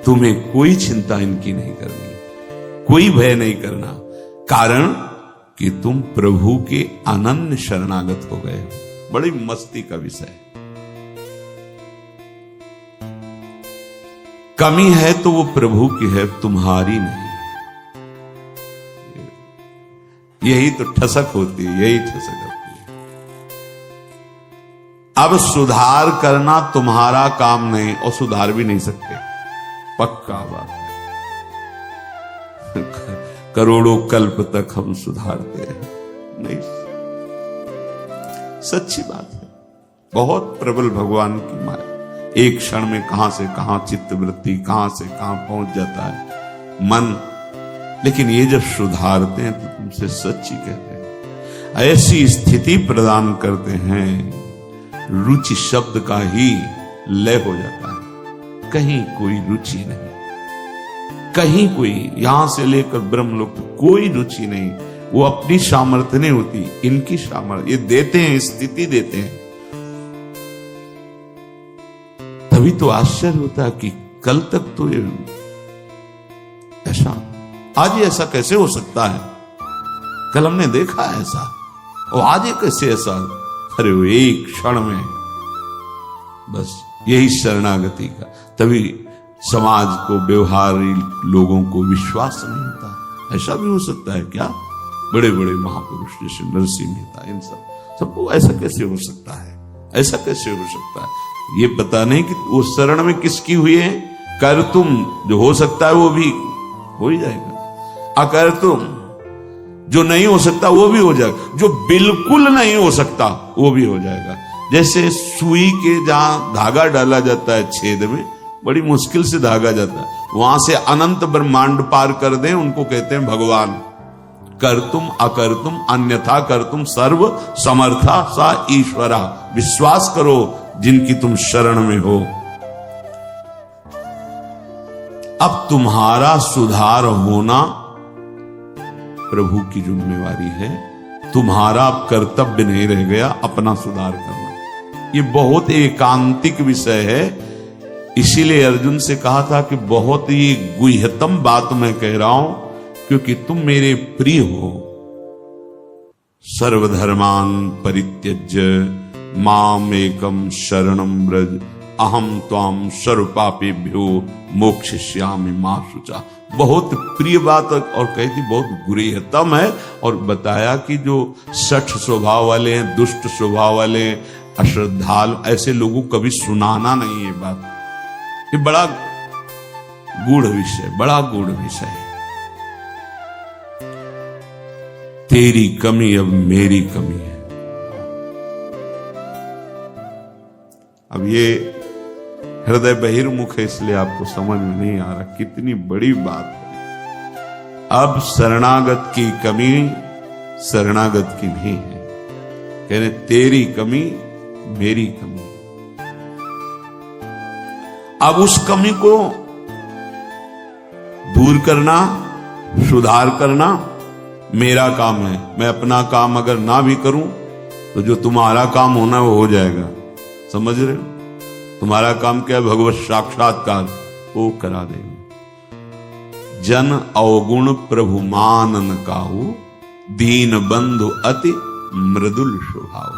तुम्हें कोई चिंता इनकी नहीं करनी, कोई भय नहीं करना, कारण कि तुम प्रभु के अनन्य शरणागत हो गए हो। बड़ी मस्ती का विषय। कमी है तो वो प्रभु की है, तुम्हारी नहीं। यही तो ठसक होती है, यही ठसक होती है। अब सुधार करना तुम्हारा काम नहीं, और सुधार भी नहीं सकते, पक्का बात। करोड़ों कल्प तक हम सुधारते हैं नहीं, सच्ची बात है। बहुत प्रबल भगवान की माया, एक क्षण में कहां से कहां चित्त वृत्ति, कहां से कहां पहुंच जाता है मन। लेकिन ये जब सुधारते हैं तो तुमसे सच्ची कहते हैं, ऐसी स्थिति प्रदान करते हैं, रुचि शब्द का ही लय हो जाता है, कहीं कोई रुचि नहीं, कहीं कोई, यहां से लेकर ब्रह्मलोक कोई रुचि नहीं। वो अपनी सामर्थ्य नहीं होती, इनकी सामर्थ्य, ये देते हैं, स्थिति देते हैं। तभी तो आश्चर्य होता है कि कल तक तो ये ऐसा, आज ये ऐसा कैसे हो सकता है, कल हमने देखा ऐसा, और आज ये कैसे ऐसा। अरे वो एक क्षण में, बस यही शरणागति का। तभी समाज को, व्यवहारी लोगों को विश्वास नहीं होता। ऐसा भी हो सकता है क्या, बड़े बड़े महापुरुष जैसे नरसिंह मेहता, इन सबको ऐसा कैसे हो सकता है, ऐसा कैसे हो सकता है। ये पता नहीं कि वो शरण में किसकी हुई है। कर तुम, जो हो सकता है वो भी हो ही जाएगा, अकर तुम, जो नहीं हो सकता वो भी हो जाएगा, जो बिल्कुल नहीं हो सकता वो भी हो जाएगा। जैसे सुई के जहां धागा डाला जाता है छेद में, बड़ी मुश्किल से धागा जाता है, वहां से अनंत ब्रह्मांड पार कर दें, उनको कहते हैं भगवान। कर तुम अकर तुम अन्यथा कर तुम सर्व समर्था सा ईश्वरा। विश्वास करो जिनकी तुम शरण में हो। अब तुम्हारा सुधार होना प्रभु की जिम्मेवारी है, तुम्हारा अब कर्तव्य नहीं रह गया अपना सुधार करना। ये बहुत एकांतिक विषय है, इसीलिए अर्जुन से कहा था कि बहुत ही गुह्यतम बात मैं कह रहा हूं, क्योंकि तुम मेरे प्रिय हो। सर्वधर्मान परित्यज्य माम एकम शरणम व्रज अहम त्वाम सर्व पापेभ्यो मोक्षयिष्यामि मा शुचा। बहुत प्रिय बात, और कही थी बहुत गुह्यतम है। और बताया कि जो शठ स्वभाव वाले हैं, दुष्ट स्वभाव वाले, अश्रद्धालु, ऐसे लोगों को कभी सुनाना नहीं है बात। ये बड़ा गूढ़ विषय, बड़ा गूढ़ विषय है। तेरी कमी अब मेरी कमी है। अब ये हृदय बहिर्मुख है, इसलिए आपको समझ में नहीं आ रहा कितनी बड़ी बात है। अब शरणागत की कमी शरणागत की नहीं है, कहने तेरी कमी मेरी कमी। अब उस कमी को दूर करना, सुधार करना मेरा काम है। मैं अपना काम अगर ना भी करूं तो जो तुम्हारा काम होना वो हो जाएगा। समझ रहे हो? तुम्हारा काम क्या है? भगवत साक्षात्कार, वो करा देगा। जन अवगुण प्रभु मानन काहू, दीन बंधु अति मृदुल स्वभाव।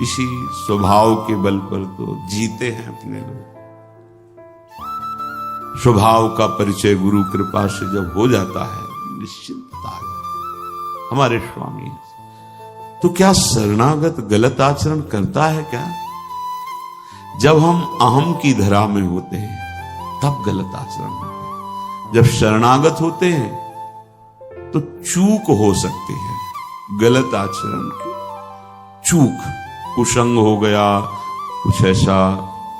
इसी स्वभाव के बल पर तो जीते हैं अपने लोग। स्वभाव का परिचय गुरु कृपा से जब हो जाता है, निश्चिंतता है। हमारे स्वामी तो क्या शरणागत गलत आचरण करता है क्या? जब हम अहम की धरा में होते हैं तब गलत आचरण होते हैं। जब शरणागत होते हैं तो चूक हो सकती है, गलत आचरण की चूक, कुसंग हो गया, कुछ ऐसा,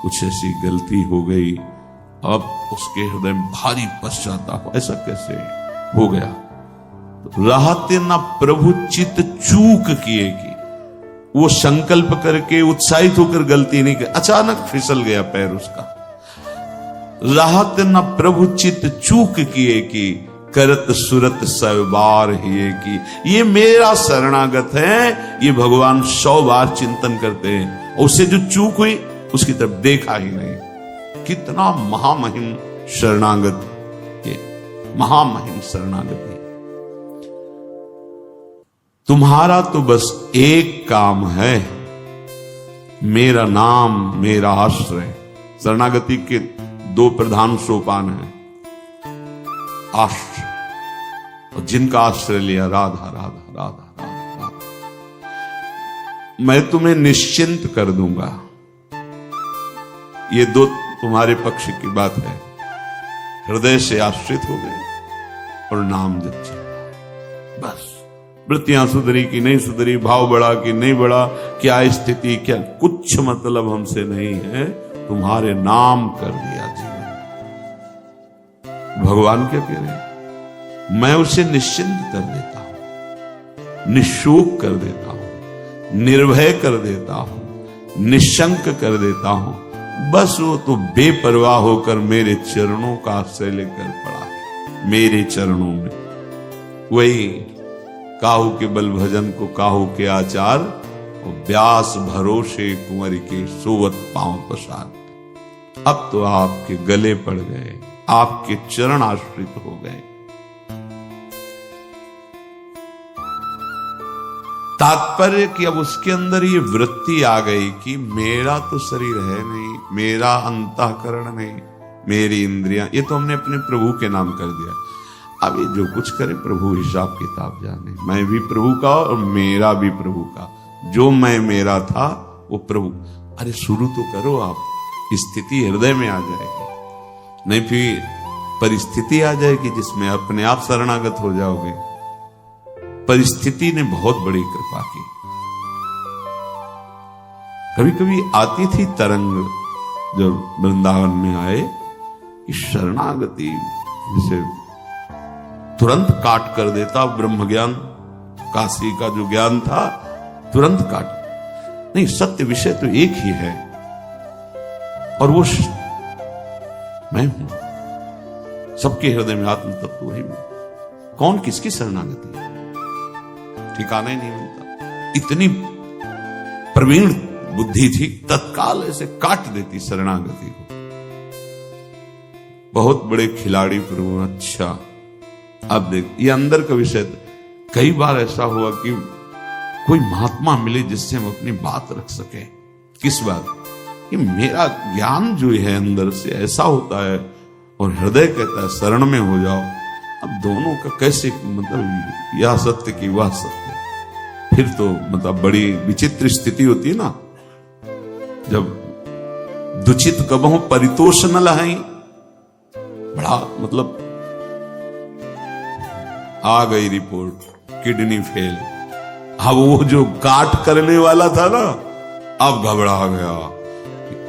कुछ ऐसी गलती हो गई, अब उसके हृदय में भारी पश्चाताप, ऐसा कैसे हो गया? रहते न प्रभु चित चूक किए की, वो संकल्प करके उत्साहित होकर गलती नहीं की, अचानक फिसल गया पैर उसका। रहते न प्रभु चित चूक किए की, करत सुरत सब बार ही की। ये मेरा शरणागत है, ये भगवान 100 बार चिंतन करते हैं, और उससे जो चूक हुई उसकी तरफ देखा ही नहीं। कितना महामहिम शरणागत, ये महामहिम शरणागति। तुम्हारा तो बस एक काम है, मेरा नाम मेरा आश्रय। शरणागति के दो प्रधान सोपान हैं, आश्रय और जिनका आश्रय लिया राधा राधा राधा राधा राधा, मैं तुम्हें निश्चिंत कर दूंगा। ये दो तुम्हारे पक्ष की बात है। हृदय से आश्रित हो गए और नाम जप चल रहा, बस। वृत्तियां सुधरी कि नहीं सुधरी, भाव बढ़ा कि नहीं बढ़ा, क्या स्थिति, क्या, कुछ मतलब हमसे नहीं है, तुम्हारे नाम कर दिया जीवन। भगवान क्या कह रहे हैं? मैं उसे निश्चिंत कर देता हूं, निशोक कर देता हूं, निर्भय कर देता हूं, निशंक कर देता हूं। बस वो तो बेपरवाह होकर मेरे चरणों का आश्रय लेकर पड़ा है, मेरे चरणों में। वही काहू के बल भजन को काहू के आचार, और व्यास भरोसे कुंवर के सोवत पांव पसार। अब तो आपके गले पड़ गए, आपके चरण आश्रित हो गए। तात्पर्य कि अब उसके अंदर ये वृत्ति आ गई कि मेरा तो शरीर है नहीं, मेरा अंतःकरण नहीं, मेरी इंद्रियां, ये तो हमने अपने प्रभु के नाम कर दिया। अब ये जो कुछ करे प्रभु हिसाब किताब जाने। मैं भी प्रभु का और मेरा भी प्रभु का। जो मैं मेरा था वो प्रभु। अरे शुरू तो करो आप, स्थिति हृदय में आ जाएगी, नहीं फिर परिस्थिति आ जाएगी जिसमें अपने आप शरणागत हो जाओगे। परिस्थिति ने बहुत बड़ी कृपा की। कभी कभी आती थी तरंग जब वृंदावन में आए कि शरणागति जिसे तुरंत काट कर देता ब्रह्म ज्ञान, काशी का जो ज्ञान था तुरंत काट। नहीं, सत्य विषय तो एक ही है और वो मैं हूं। सबके हृदय में आत्म तत्व वही मैं। कौन किसकी शरणागति है ठिकाना ही नहीं मिलता। इतनी प्रवीण बुद्धि थी, तत्काल ऐसे काट देती शरणागति को। बहुत बड़े खिलाड़ी प्रभु। अच्छा अब देख, ये अंदर का विषय। कई बार ऐसा हुआ कि कोई महात्मा मिले जिससे हम अपनी बात रख सके। किस बात? कि मेरा ज्ञान जो है अंदर से ऐसा होता है और हृदय कहता है शरण में हो जाओ। अब दोनों का कैसे, मतलब यह सत्य की वह सत्य, फिर तो मतलब बड़ी विचित्र स्थिति होती है ना। जब दुचित कबहू परितोष न लहाई, बड़ा मतलब आ गई रिपोर्ट किडनी फेल। अब वो जो काट करने वाला था ना, अब घबरा गया,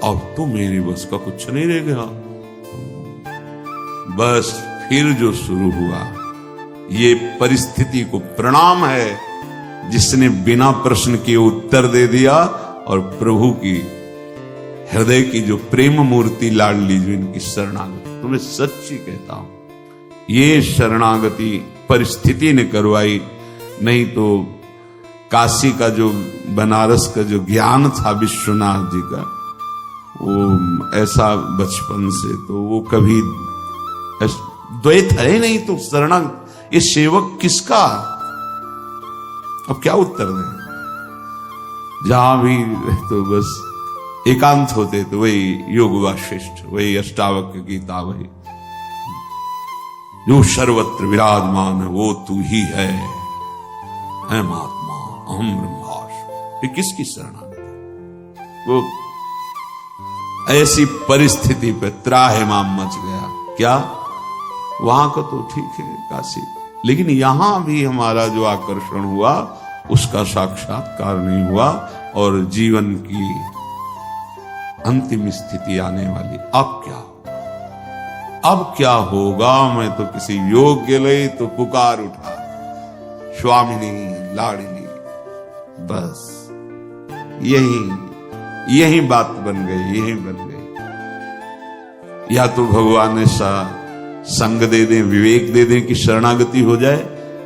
अब तो मेरी बस का कुछ नहीं रह गया। बस फिर जो शुरू हुआ, ये परिस्थिति को प्रणाम है जिसने बिना प्रश्न के उत्तर दे दिया। और प्रभु की हृदय की जो प्रेम मूर्ति लाडली, जो इनकी शरणागति, तुम्हें सच्ची कहता हूं, ये शरणागति परिस्थिति ने करवाई। नहीं तो काशी का जो, बनारस का जो ज्ञान था विश्वनाथ जी का, वो ऐसा बचपन से तो वो कभी द्वैत है ही नहीं। तो शरणागत, ये सेवक किसका? अब क्या उत्तर दें? जहां भी तो बस एकांत होते तो वही योग वाशिष्ठ, वही अष्टावक्र गीता, वही जो सर्वत्र विराजमान है वो तू ही है महात्मा, अहम ब्रह्मास्मि। ये किसकी शरणागति? वो ऐसी परिस्थिति पे त्राहिमाम मच गया। क्या वहां का तो ठीक है काशी, लेकिन यहां भी हमारा जो आकर्षण हुआ उसका साक्षात्कार नहीं हुआ और जीवन की अंतिम स्थिति आने वाली। अब क्या होगा? अब क्या होगा? मैं तो किसी योग के लिए तो पुकार उठा, स्वामिनी लाडली। बस यही बात बन गई, यही बन गई। या तो भगवान ऐसा संग दे दें, विवेक दे दें कि शरणागति हो जाए,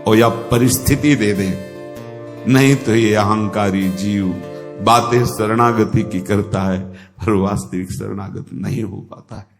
और या परिस्थिति दे दें। नहीं तो ये अहंकारी जीव बातें शरणागति की करता है, और वास्तविक शरणागत नहीं हो पाता है।